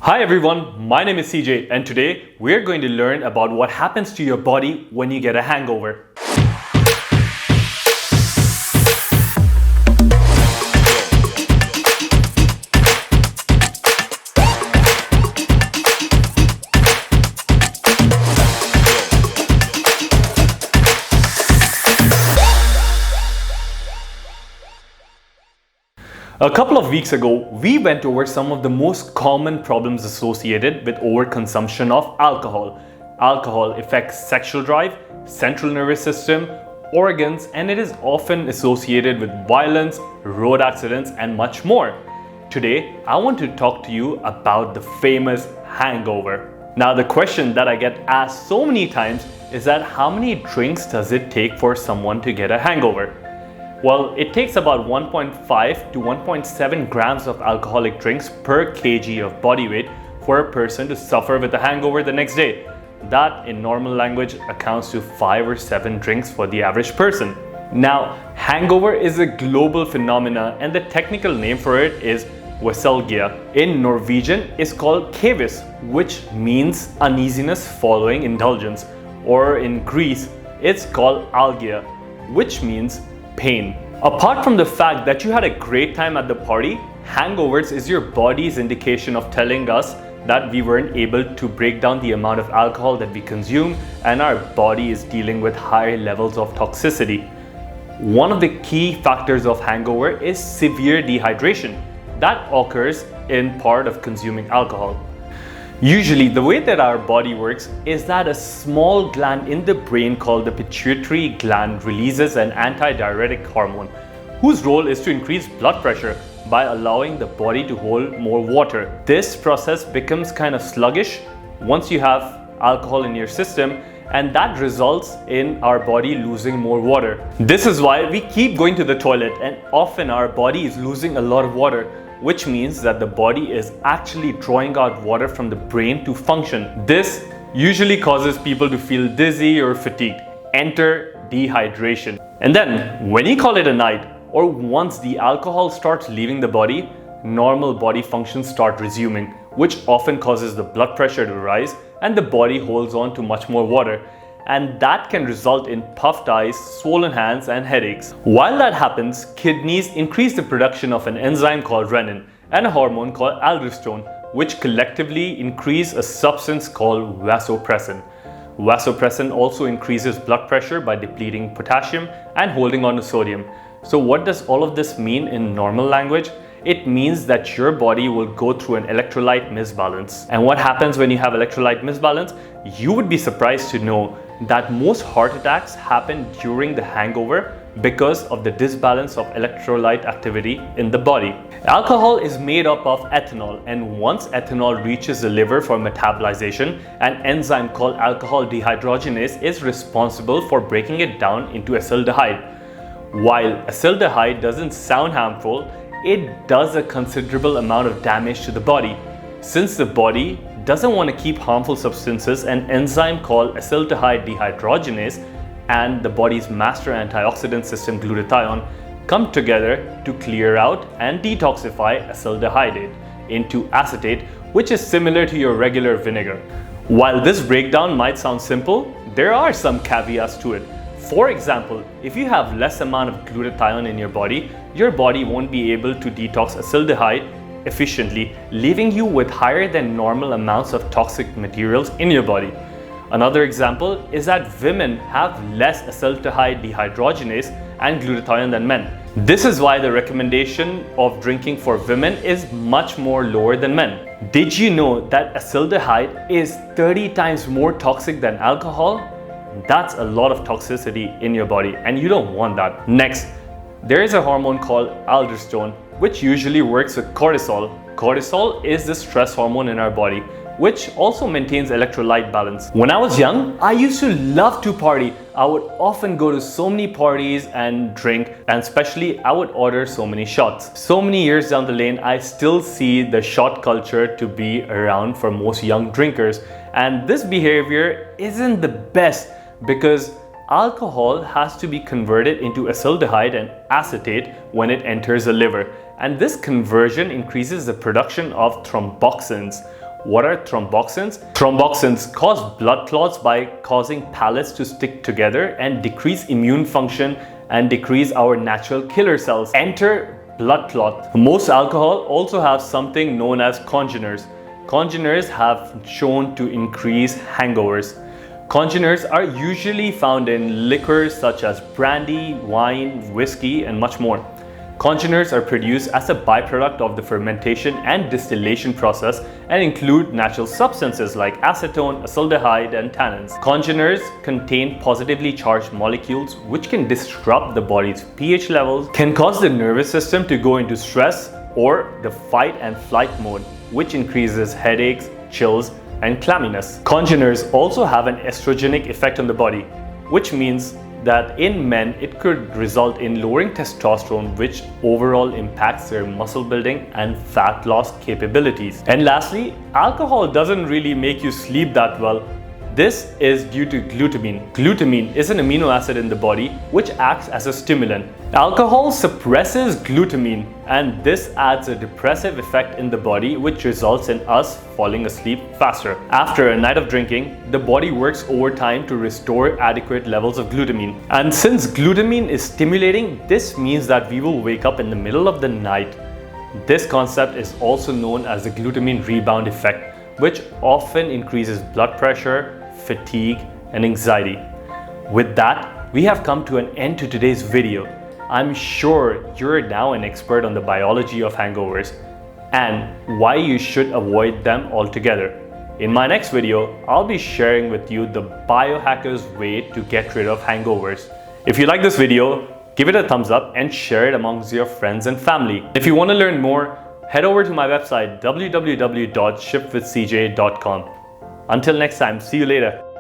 Hi everyone, my name is CJ and today we're going to learn about what happens to your body when you get a hangover. A couple of weeks ago, we went over some of the most common problems associated with overconsumption of alcohol. Alcohol affects sexual drive, central nervous system, organs, and it is often associated with violence, road accidents, and much more. Today, I want to talk to you about the famous hangover. Now, the question that I get asked so many times is that how many drinks does it take for someone to get a hangover? Well, it takes about 1.5 to 1.7 grams of alcoholic drinks per kg of body weight for a person to suffer with a hangover the next day. That, in normal language, accounts to 5 or 7 drinks for the average person. Now, hangover is a global phenomenon and the technical name for it is vasopressin. In Norwegian, it's called kveis, which means uneasiness following indulgence. Or in Greece, it's called algia, which means pain. Apart from the fact that you had a great time at the party, hangovers is your body's indication of telling us that we weren't able to break down the amount of alcohol that we consume and our body is dealing with higher levels of toxicity. One of the key factors of hangover is severe dehydration that occurs in part of consuming alcohol. Usually, the way that our body works is that a small gland in the brain called the pituitary gland releases an antidiuretic hormone whose role is to increase blood pressure by allowing the body to hold more water. This process becomes kind of sluggish once you have alcohol in your system, and that results in our body losing more water. This is why we keep going to the toilet and often our body is losing a lot of water, which means that the body is actually drawing out water from the brain to function. This usually causes people to feel dizzy or fatigued. Enter dehydration. And then, when you call it a night, or once the alcohol starts leaving the body, normal body functions start resuming, which often causes the blood pressure to rise and the body holds on to much more water. And that can result in puffed eyes, swollen hands, and headaches. While that happens, kidneys increase the production of an enzyme called renin and a hormone called aldosterone, which collectively increase a substance called vasopressin. Vasopressin also increases blood pressure by depleting potassium and holding on to sodium. So what does all of this mean in normal language? It means that your body will go through an electrolyte misbalance. And what happens when you have electrolyte misbalance? You would be surprised to know that most heart attacks happen during the hangover because of the disbalance of electrolyte activity in the body. Alcohol is made up of ethanol, and once ethanol reaches the liver for metabolization, an enzyme called alcohol dehydrogenase is responsible for breaking it down into aceldahyde. While aceldahyde doesn't sound harmful, it does a considerable amount of damage to the body. Since the body doesn't want to keep harmful substances, an enzyme called Aceldahyde Dehydrogenase and the body's master antioxidant system glutathione come together to clear out and detoxify acetaldehyde into acetate, which is similar to your regular vinegar. While this breakdown might sound simple, there are some caveats to it. For example, if you have less amount of glutathione in your body won't be able to detox acetaldehyde efficiently, leaving you with higher than normal amounts of toxic materials in your body. Another example is that women have less acetaldehyde dehydrogenase and glutathione than men. This is why the recommendation of drinking for women is much more lower than men. Did you know that acetaldehyde is 30 times more toxic than alcohol? That's a lot of toxicity in your body and you don't want that. Next, there is a hormone called aldosterone, which usually works with cortisol. Cortisol is the stress hormone in our body, which also maintains electrolyte balance. When I was young, I used to love to party. I would often go to so many parties and drink, and especially I would order so many shots. So many years down the lane, I still see the shot culture to be around for most young drinkers. And this behavior isn't the best because alcohol has to be converted into acetaldehyde and acetate when it enters the liver. And this conversion increases the production of thromboxanes, What are thromboxanes? Thromboxanes cause blood clots by causing platelets to stick together and decrease immune function and decrease our natural killer cells. Enter blood clot. Most alcohol also have something known as congeners. Congeners have shown to increase hangovers. Congeners are usually found in liquors such as brandy, wine, whiskey, and much more. Congeners are produced as a byproduct of the fermentation and distillation process and include natural substances like acetone, aceldahyde, and tannins. Congeners contain positively charged molecules which can disrupt the body's pH levels, can cause the nervous system to go into stress or the fight and flight mode, which increases headaches, chills, and clamminess. Congeners also have an estrogenic effect on the body, which means that in men it could result in lowering testosterone, which overall impacts their muscle building and fat loss capabilities. And lastly, alcohol doesn't really make you sleep that well. This is due to glutamine. Glutamine is an amino acid in the body which acts as a stimulant. Alcohol suppresses glutamine, and this adds a depressive effect in the body which results in us falling asleep faster. After a night of drinking, the body works overtime to restore adequate levels of glutamine. And since glutamine is stimulating, this means that we will wake up in the middle of the night. This concept is also known as the glutamine rebound effect, which often increases blood pressure, fatigue, and anxiety. With that, we have come to an end to today's video. I'm sure you're now an expert on the biology of hangovers and why you should avoid them altogether. In my next video, I'll be sharing with you the biohacker's way to get rid of hangovers. If you like this video, give it a thumbs up and share it amongst your friends and family. If you want to learn more, head over to my website www.shiftwithcj.com. Until next time, see you later.